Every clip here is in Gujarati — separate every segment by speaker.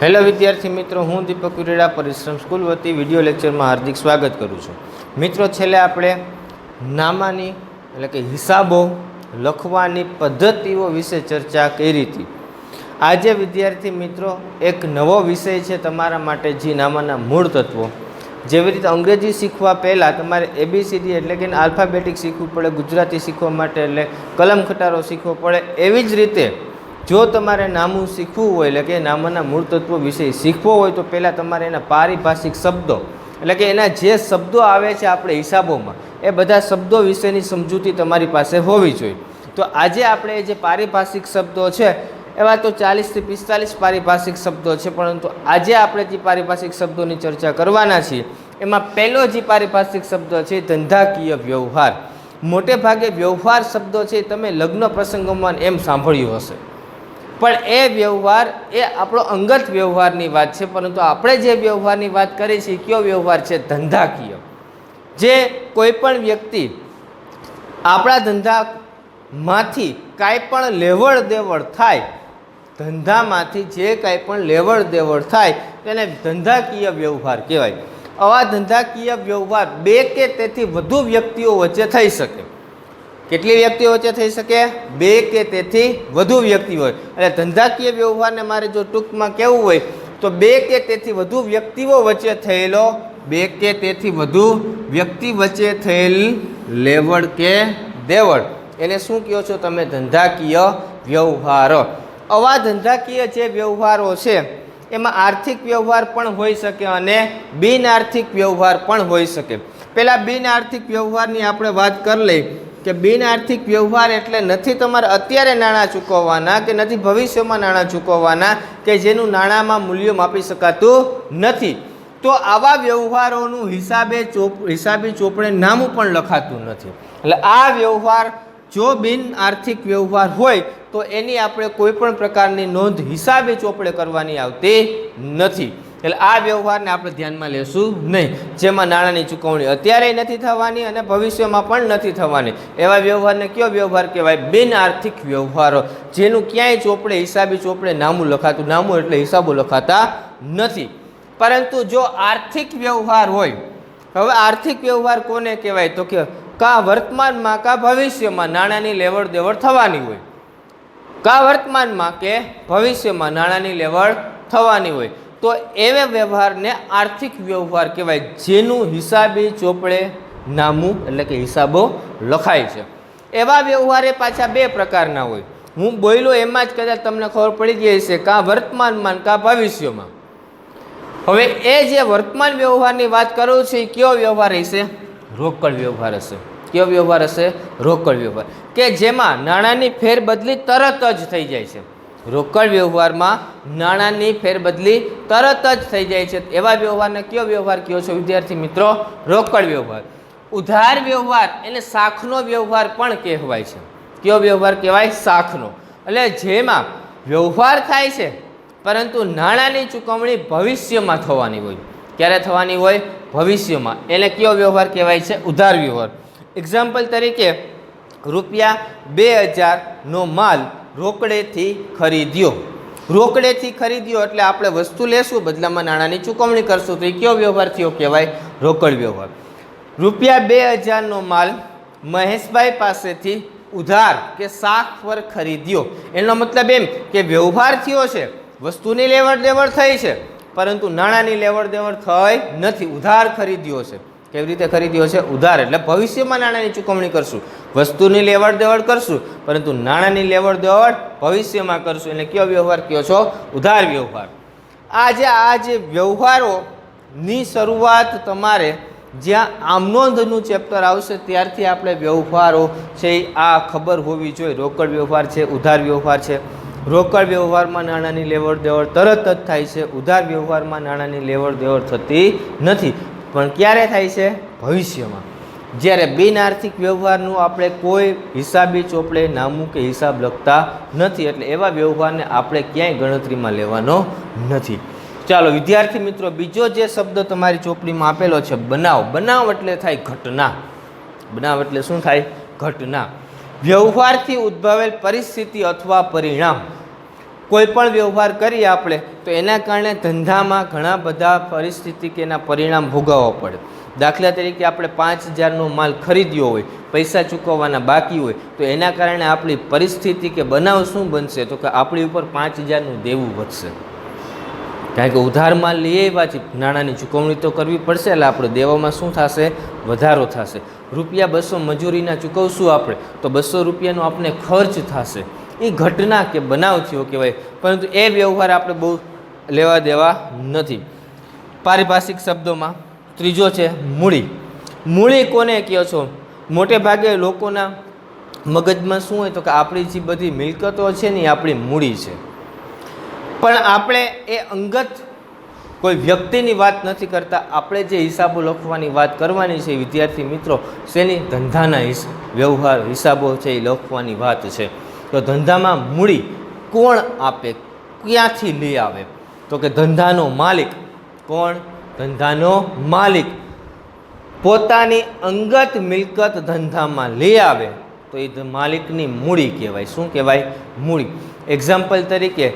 Speaker 1: હેલો વિદ્યાર્થી મિત્રો, હું દીપક વિરેડા પરિશ્રમ સ્કૂલ વતી વિડીયો લેક્ચરમાં હાર્દિક સ્વાગત કરું છું. મિત્રો, છેલ્લે આપણે નામાની એટલે કે હિસાબો લખવાની પદ્ધતિઓ વિશે ચર્ચા કરી હતી. આજે વિદ્યાર્થી મિત્રો એક નવો વિષય છે તમારા માટે, જે નામાના મૂળ તત્વો. જેવી રીતે અંગ્રેજી શીખવા પહેલાં તમારે ABCD એટલે કે આલ્ફાબેટિક શીખવું પડે, ગુજરાતી શીખવા માટે એટલે કલમ ખટારો શીખવો પડે, એવી જ રીતે જો તમારે નામું શીખવું હોય એટલે કે નામાના મૂળ તત્વો વિશે શીખવો હોય તો પહેલાં તમારે એના પારિભાષિક શબ્દો એટલે કે એના જે શબ્દો આવે છે આપણે હિસાબોમાં, એ બધા શબ્દો વિશેની સમજૂતી તમારી પાસે હોવી જોઈએ. તો આજે આપણે જે પારિભાષિક શબ્દો છે એવા તો 40 થી 45 પારિભાષિક શબ્દો છે, પરંતુ આજે આપણે જે પારિભાષિક શબ્દોની ચર્ચા કરવાના છીએ એમાં પહેલો જે પારિભાષિક શબ્દ છે ધંધાકીય વ્યવહાર. મોટે ભાગે વ્યવહાર શબ્દો છે તમે લગ્ન પ્રસંગોમાં એમ સાંભળ્યું હશે, પણ એ વ્યવહાર એ આપણો અંગત વ્યવહારની વાત છે. પરંતુ આપણે જે વ્યવહારની વાત કરીએ છીએ કયો વ્યવહાર છે? ધંધાકીય. જે કોઈ પણ વ્યક્તિ આપણા ધંધામાંથી કાંઈ પણ લેવડ દેવડ થાય, ધંધામાંથી જે કાંઈ પણ લેવડ દેવડ થાય તેને ધંધાકીય વ્યવહાર કહેવાય. આવા ધંધાકીય વ્યવહાર બે કે તેથી વધુ વ્યક્તિઓ વચ્ચે થઈ શકે. કેટલી વ્યક્તિઓ વચ્ચે થઈ શકે? બે કે તેથી વધુ વ્યક્તિઓ. એટલે ધંધાકીય વ્યવહારને મારે જો ટૂંકમાં કહેવું હોય તો બે કે તેથી વધુ વ્યક્તિઓ વચ્ચે થયેલો, બે કે તેથી વધુ વ્યક્તિ વચ્ચે થયેલ લેવડ કે દેવડ, એને શું કહો છો તમે? ધંધાકીય વ્યવહારો. આવા ધંધાકીય જે વ્યવહારો છે એમાં આર્થિક વ્યવહાર પણ હોઈ શકે અને બિન આર્થિક વ્યવહાર પણ હોઈ શકે. પહેલાં બિન આર્થિક વ્યવહારની આપણે વાત કરી લઈએ કે બિન આર્થિક વ્યવહાર એટલે નથી તમારે અત્યારે નાણાં ચૂકવવાના કે નથી ભવિષ્યમાં નાણાં ચૂકવવાના કે જેનું નાણાંમાં મૂલ્ય માપી શકાતું નથી. તો આવા વ્યવહારોનું હિસાબી ચોપડે નામું પણ લખાતું નથી. એટલે આ વ્યવહાર જો બિન આર્થિક વ્યવહાર હોય તો એની આપણે કોઈ પણ પ્રકારની નોંધ હિસાબી ચોપડે કરવાની આવતી નથી. એટલે આ વ્યવહારને આપણે ધ્યાનમાં લેશું નહીં, જેમાં નાણાંની ચૂકવણી અત્યારે નથી થવાની અને ભવિષ્યમાં પણ નથી થવાની. એવા વ્યવહારને કયો વ્યવહાર કહેવાય? બિન આર્થિક વ્યવહારો, જેનું ક્યાંય ચોપડે હિસાબી ચોપડે નામું લખાતું, નામું એટલે હિસાબો લખાતા નથી. પરંતુ જો આર્થિક વ્યવહાર હોય, હવે આર્થિક વ્યવહાર કોને કહેવાય? તો કે કાં વર્તમાનમાં કાં ભવિષ્યમાં નાણાંની લેવડ દેવડ થવાની હોય, કાં વર્તમાનમાં કે ભવિષ્યમાં નાણાંની લેવડ થવાની હોય, તો એવા વ્યવહારને આર્થિક વ્યવહાર કહેવાય, જેનું હિસાબી ચોપડે નામું એટલે કે હિસાબો લખાય છે. એવા વ્યવહારે પાછા બે પ્રકારના હોય. હું બોલ્યો એમાં જ કદાચ તમને ખબર પડી ગઈ હશે, કાં વર્તમાનમાં કાં ભવિષ્યમાં. હવે એ જે વર્તમાન વ્યવહારની વાત કરું છું એ કયો વ્યવહાર હશે? રોકડ વ્યવહાર હશે. કયો વ્યવહાર હશે? રોકડ વ્યવહાર, કે જેમાં નાણાંની ફેરબદલી તરત જ થઈ જાય છે. રોકડ વ્યવહારમાં નાણાંની ફેરબદલી તરત જ થઈ જાય છે. એવા વ્યવહારને કયો વ્યવહાર કહો છો વિદ્યાર્થી મિત્રો? રોકડ વ્યવહાર. ઉધાર વ્યવહાર એને શાખનો વ્યવહાર પણ કહેવાય છે. કયો વ્યવહાર કહેવાય? શાખનો. એટલે જેમાં વ્યવહાર થાય છે પરંતુ નાણાંની ચૂકવણી ભવિષ્યમાં થવાની હોય. ક્યારે થવાની હોય? ભવિષ્યમાં. એને કયો વ્યવહાર કહેવાય છે? ઉધાર વ્યવહાર. એક્ઝામ્પલ તરીકે ₹2000નો માલ રોકડેથી ખરીદ્યો. રોકડેથી ખરીદ્યો એટલે આપણે વસ્તુ લેશું, બદલામાં નાણાંની ચૂકવણી કરશું, તો એ કયો વ્યવહાર થયો કહેવાય? રોકડ વ્યવહાર. ₹2000નો માલ મહેશભાઈ પાસેથી ઉધાર કે શાખ પર ખરીદ્યો. એનો મતલબ એમ કે વ્યવહાર થયો છે, વસ્તુની લેવડ દેવડ થઈ છે, પરંતુ નાણાંની લેવડ દેવડ થઈ નથી. ઉધાર ખરીદ્યો છે. કેવી રીતે ખરીદ્યો છે? ઉધાર. એટલે ભવિષ્યમાં નાણાંની ચૂકવણી કરશું, વસ્તુની લેવડ દેવડ કરશું, પરંતુ નાણાંની લેવડ દેવડ ભવિષ્યમાં કરશું. એટલે કયો વ્યવહાર કયો છો? ઉધાર વ્યવહાર. આ જે વ્યવહારોની શરૂઆત તમારે જ્યાં આમનોંધનું ચેપ્ટર આવશે ત્યારથી આપણે વ્યવહારો છે આ ખબર હોવી જોઈએ. રોકડ વ્યવહાર છે, ઉધાર વ્યવહાર છે. રોકડ વ્યવહારમાં નાણાંની લેવડ દેવડ તરત જ થાય છે. ઉધાર વ્યવહારમાં નાણાંની લેવડ દેવડ થતી નથી, પણ ક્યારે થાય છે? ભવિષ્યમાં. જ્યારે બિન આર્થિક વ્યવહારનું આપણે કોઈ હિસાબી ચોપડે નામું કે હિસાબ લખતા નથી, એટલે એવા વ્યવહારને આપણે ક્યાંય ગણતરીમાં લેવાનો નથી. ચાલો વિદ્યાર્થી મિત્રો, બીજો જે શબ્દ તમારી ચોપડીમાં આપેલો છે બનાવ. બનાવ એટલે થાય ઘટના. બનાવ એટલે શું થાય? ઘટના. વ્યવહારથી ઉદ્ભવેલ પરિસ્થિતિ અથવા પરિણામ. કોઈ પણ વ્યવહાર કરીએ આપણે તો એના કારણે ધંધામાં ઘણા બધા પરિસ્થિતિ કે એના પરિણામ ભોગવવા પડે. દાખલા તરીકે આપણે 5,000નો માલ ખરીદ્યો હોય, પૈસા ચૂકવવાના બાકી હોય, તો એના કારણે આપણી પરિસ્થિતિ કે બનાવ શું બનશે, તો કે આપણી ઉપર 5,000નું દેવું વધશે. કારણ કે ઉધાર માલ લઈએ પાછી નાણાંની ચૂકવણી તો કરવી પડશે, એટલે આપણે દેવામાં શું થશે, વધારો થશે. ₹200 મજૂરીના ચૂકવશું આપણે તો ₹200 આપણે ખર્ચ થશે. એ ઘટના કે બનાવ થયો કહેવાય, પરંતુ એ વ્યવહાર આપણે બહુ લેવા દેવા નથી. પારિભાષિક શબ્દોમાં ત્રીજો છે મૂડી. મૂડી કોને કહો છો? મોટે ભાગે લોકોના મગજમાં શું હોય તો કે આપણી જે બધી મિલકતો છે ને એ આપણી મૂડી છે. પણ આપણે એ અંગત કોઈ વ્યક્તિની વાત નથી કરતા. આપણે જે હિસાબો લખવાની વાત કરવાની છે વિદ્યાર્થી મિત્રો, શેની? ધંધાના વ્યવહાર હિસાબો છે એ લખવાની વાત છે. તો ધંધામાં મૂડી કોણ આપે, ક્યાંથી લઈ આવે? તો કે ધંધાનો માલિક. કોણ? ધંધાનો માલિક પોતાની અંગત મિલકત ધંધામાં લઈ આવે તો એ માલિકની મૂડી કહેવાય. શું કહેવાય? મૂડી. એક્ઝામ્પલ તરીકે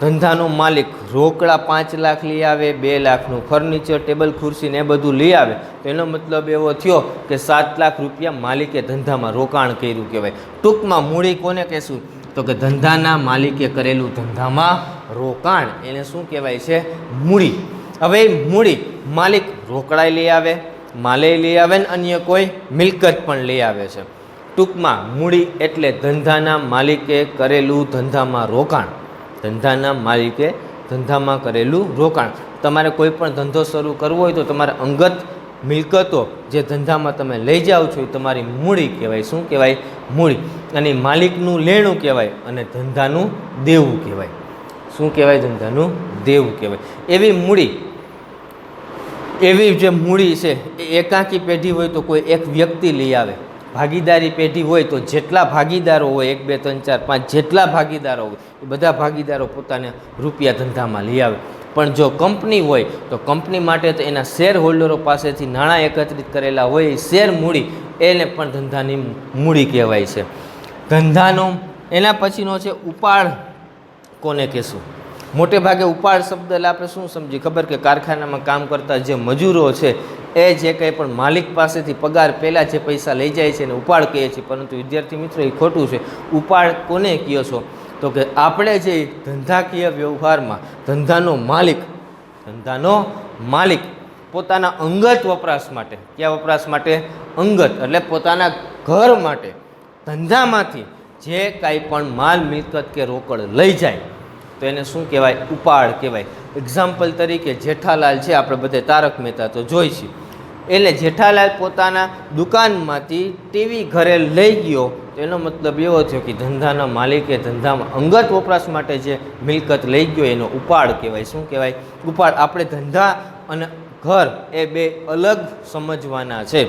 Speaker 1: ધંધાનો માલિક રોકડા 5 લાખ લઈ આવે, 2 લાખનું ફર્નિચર, ટેબલ ખુરશી ને એ બધું લઈ આવે, તો એનો મતલબ એવો થયો કે 7 લાખ રૂપિયા માલિકે ધંધામાં રોકાણ કર્યું કહેવાય. ટૂંકમાં મૂડી કોને કહેશું? તો કે ધંધાના માલિકે કરેલું ધંધામાં રોકાણ, એને શું કહેવાય છે? મૂડી. હવે મૂડી માલિક રોકડા લઈ આવે, માલે લઈ આવે ને અન્ય કોઈ મિલકત પણ લઈ આવે છે. ટૂંકમાં મૂડી એટલે ધંધાના માલિકે કરેલું ધંધામાં રોકાણ. ધંધાના માલિકે ધંધામાં કરેલું રોકાણ. તમારે કોઈ પણ ધંધો શરૂ કરવો હોય તો તમારે અંગત મિલકતો જે ધંધામાં તમે લઈ જાઓ છો એ તમારી મૂડી કહેવાય. શું કહેવાય? મૂડી. અને માલિકનું લેણું કહેવાય અને ધંધાનું દેવું કહેવાય. શું કહેવાય? ધંધાનું દેવું કહેવાય. એવી મૂડી, એવી જે મૂડી છે એ એકાંકી પેઢી હોય તો કોઈ એક વ્યક્તિ લઈ આવે. ભાગીદારી પેઢી હોય તો જેટલા ભાગીદારો હોય, 1 2 3 4 5 જેટલા ભાગીદારો હોય એ બધા ભાગીદારો પોતાને રૂપિયા ધંધામાં લઈ આવે. પણ જો કંપની હોય તો કંપની માટે તો એના શેર હોલ્ડરો પાસેથી નાણાં એકત્રિત કરેલા હોય, એ શેર મૂડી, એને પણ ધંધાની મૂડી કહેવાય છે. ધંધાનો એના પછીનો છે ઉપાડ. કોને કહેશું? મોટે ભાગે ઉપાડ શબ્દ એટલે આપણે શું સમજીએ ખબર? કે કારખાનામાં કામ કરતા જે મજૂરો છે એ જે કંઈ પણ માલિક પાસેથી પગાર પહેલાં જે પૈસા લઈ જાય છે એને ઉપાડ કહીએ છીએ. પરંતુ વિદ્યાર્થી મિત્રો એ ખોટું છે. ઉપાડ કોને કહો છો? તો કે આપણે જે ધંધાકીય વ્યવહારમાં ધંધાનો માલિક પોતાના અંગત વપરાશ માટે, કયા વપરાશ માટે? અંગત એટલે પોતાના ઘર માટે ધંધામાંથી જે કાંઈ પણ માલ મિલકત કે રોકડ લઈ જાય તો એને શું કહેવાય? ઉપાડ કહેવાય. એક્ઝામ્પલ તરીકે જેઠાલાલ છે, આપણે બધે તારક મહેતા તો જોઈ છીએ. એટલે જેઠાલાલ પોતાના દુકાનમાંથી ટીવી ઘરે લઈ ગયો તો એનો મતલબ એવો થયો કે ધંધાના માલિકે ધંધામાં અંગત વપરાશ માટે જે મિલકત લઈ ગયો એનો ઉપાડ કહેવાય. શું કહેવાય? ઉપાડ. આપણે ધંધા અને ઘર એ બે અલગ સમજવાના છે.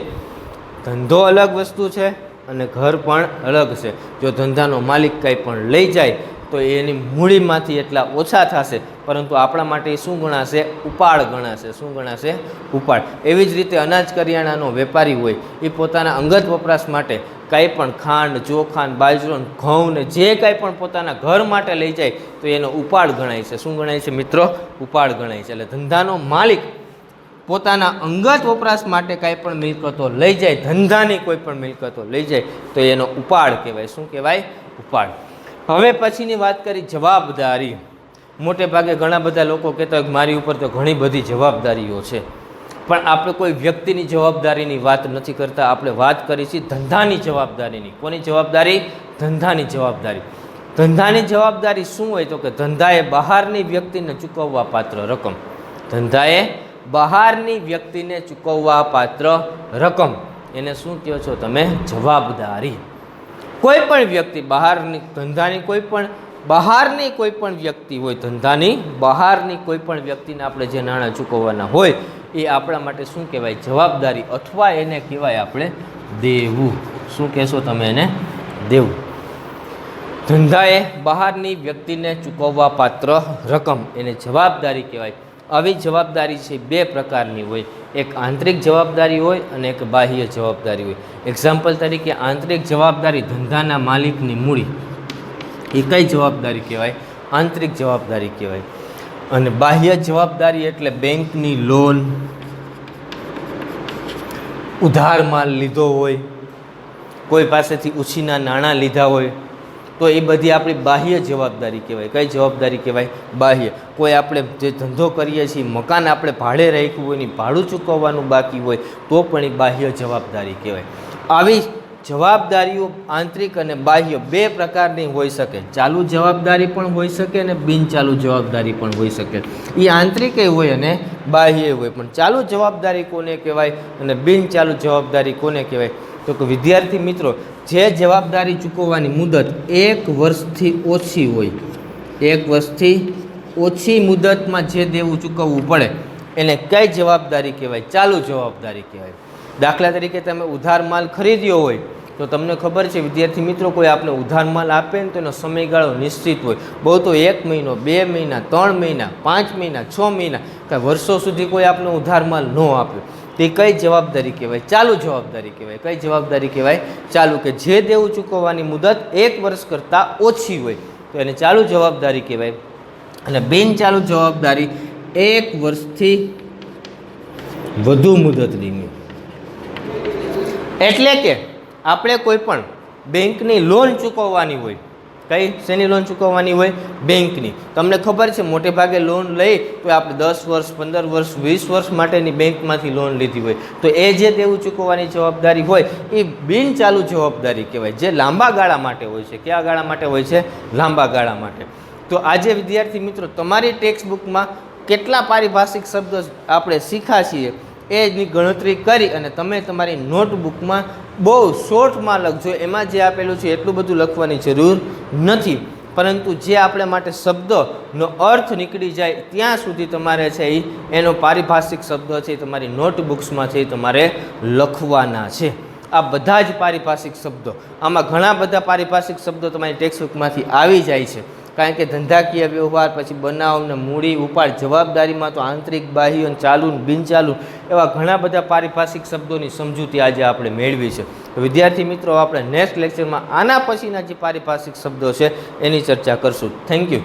Speaker 1: ધંધો અલગ વસ્તુ છે અને ઘર પણ અલગ છે. જો ધંધાનો માલિક કંઈ પણ લઈ જાય તો એની મૂડીમાંથી એટલા ઓછા થશે, પરંતુ આપણા માટે શું ગણાશે? ઉપાડ ગણાશે. શું ગણાશે? ઉપાડ. એવી જ રીતે અનાજ કરિયાણાનો વેપારી હોય એ પોતાના અંગત વપરાશ માટે કાંઈ પણ ખાંડ, ચોખા, બાજરો, ઘઉં ને જે કાંઈ પણ પોતાના ઘર માટે લઈ જાય તો એનો ઉપાડ ગણાય છે. શું ગણાય છે મિત્રો? ઉપાડ ગણાય છે. એટલે ધંધાનો માલિક પોતાના અંગત વપરાશ માટે કાંઈ પણ મિલકતો લઈ જાય, ધંધાની કોઈ પણ મિલકતો લઈ જાય તો એનો ઉપાડ કહેવાય. શું કહેવાય? ઉપાડ. હવે પછીની વાત કરી જવાબદારી. મોટે ભાગે ઘણા બધા લોકો કહેતા હોય કે મારી ઉપર તો ઘણી બધી જવાબદારીઓ છે, પણ આપણે કોઈ વ્યક્તિની જવાબદારીની વાત નથી કરતા. આપણે વાત કરી છે ધંધાની જવાબદારીની. કોની જવાબદારી? ધંધાની જવાબદારી. ધંધાની જવાબદારી શું હોય? તો કે ધંધાએ બહારની વ્યક્તિને ચૂકવવા પાત્ર રકમ. ધંધાએ બહારની વ્યક્તિને ચૂકવવા પાત્ર રકમ, એને શું કહો છો તમે? જવાબદારી. કોઈ પણ વ્યક્તિ બહારની, ધંધાની કોઈ પણ બહારની કોઈ પણ વ્યક્તિ હોય, ધંધાની બહારની કોઈ પણ વ્યક્તિને આપણે જે નાણાં ચૂકવવાના હોય એ આપણા માટે શું કહેવાય? જવાબદારી, અથવા એને કહેવાય આપણે દેવું. શું કહેશો તમે? એને દેવું. ધંધાએ બહારની વ્યક્તિને ચૂકવવા પાત્ર રકમ એને જવાબદારી કહેવાય. આવી જવાબદારી છે બે પ્રકારની હોય. એક આંતરિક જવાબદારી હોય અને એક બાહ્ય જવાબદારી હોય. એક્ઝામ્પલ તરીકે આંતરિક જવાબદારી ધંધાના માલિકની મૂડી, એ કઈ જવાબદારી કહેવાય? આંતરિક જવાબદારી કહેવાય. અને બાહ્ય જવાબદારી એટલે બેંકની લોન, ઉધાર માલ લીધો હોય, કોઈ પાસેથી ઉછીના નાણાં લીધા હોય, તો એ બધી આપણી બાહ્ય જવાબદારી કહેવાય. કઈ જવાબદારી કહેવાય? બાહ્ય. કોઈ આપણે જે ધંધો કરીએ છીએ, મકાન આપણે ભાડે રાખ્યું હોય ને ભાડું ચૂકવવાનું બાકી હોય તો પણ એ બાહ્ય જવાબદારી કહેવાય. આવી જવાબદારીઓ આંતરિક અને બાહ્ય બે પ્રકારની હોઈ શકે. ચાલુ જવાબદારી પણ હોઈ શકે અને બિનચાલુ જવાબદારી પણ હોઈ શકે. એ આંતરિક હોય અને બાહ્ય હોય. પણ ચાલુ જવાબદારી કોને કહેવાય અને બિનચાલુ જવાબદારી કોને કહેવાય? તો કે વિદ્યાર્થી મિત્રો, જે જવાબદારી ચૂકવવાની મુદત 1 વર્ષથી ઓછી હોય, 1 વર્ષથી ઓછી મુદતમાં જે દેવું ચૂકવવું પડે એને કઈ જવાબદારી કહેવાય? ચાલુ જવાબદારી કહેવાય. દાખલા તરીકે તમે ઉધાર માલ ખરીદ્યો હોય તો તમને ખબર છે વિદ્યાર્થી મિત્રો, કોઈ આપણે ઉધાર માલ આપે ને તો એનો સમયગાળો નિશ્ચિત હોય. બહુ તો 1 મહિનો, 2 મહિના, 3 મહિના, 5 મહિના, 6 મહિના, કાંઈ વર્ષો સુધી કોઈ આપણે ઉધાર માલ ન આપ્યો, તે કઈ જવાબદારી કહેવાય? ચાલુ જવાબદારી કહેવાય. કઈ જવાબદારી કહેવાય? ચાલુ. કે જે દેવું ચૂકવવાની મુદત 1 વર્ષ કરતાં ઓછી હોય તો એને ચાલુ જવાબદારી કહેવાય. અને બિનચાલુ જવાબદારી 1 વર્ષથી વધુ મુદતની. એટલે કે આપણે કોઈ પણ બેંકની લોન ચૂકવવાની હોય. કઈ શેની લોન ચૂકવવાની હોય? બેંકની. તમને ખબર છે મોટે ભાગે લોન લઈ તો આપણે 10 વર્ષ, 15 વર્ષ, 20 વર્ષ માટેની બેંકમાંથી લોન લીધી હોય તો એ જે દેવું ચૂકવવાની જવાબદારી હોય એ બિનચાલુ જવાબદારી કહેવાય, જે લાંબા ગાળા માટે હોય છે. કયા ગાળા માટે હોય છે? લાંબા ગાળા માટે. તો આજે વિદ્યાર્થી મિત્રો, તમારી ટેક્સ્ટ બુકમાં કેટલા પારિભાષિક શબ્દો આપણે શીખ્યા છીએ એની ગણતરી કરી અને તમે તમારી નોટબુકમાં બહુ શોર્ટમાં લખજો. એમાં જે આપેલું છે એટલું બધું લખવાની જરૂર નથી, પરંતુ જે આપણે માટે શબ્દનો અર્થ નીકળી જાય ત્યાં સુધી તમારે છે એનો પારિભાષિક શબ્દ છે તમારી નોટબુક્સમાં છે તમારે લખવાના છે. આ બધા જ પારિભાષિક શબ્દો, આમાં ઘણા બધા પારિભાષિક શબ્દો તમારી ટેક્સ્ટ બુકમાંથી આવી જાય છે. કારણ કે ધંધાકીય વ્યવહાર, પછી બનાવ ને મૂડી, ઉપાડ, જવાબદારીમાં તો આંતરિક, બાહ્ય, ચાલુ, બિનચાલુ એવા ઘણા બધા પારિભાષિક શબ્દોની સમજૂતી આજે આપણે મેળવી છે. તો વિદ્યાર્થી મિત્રો, આપણે નેક્સ્ટ લેક્ચરમાં આના પછીના જે પારિભાષિક શબ્દો છે એની ચર્ચા કરશું. Thank you.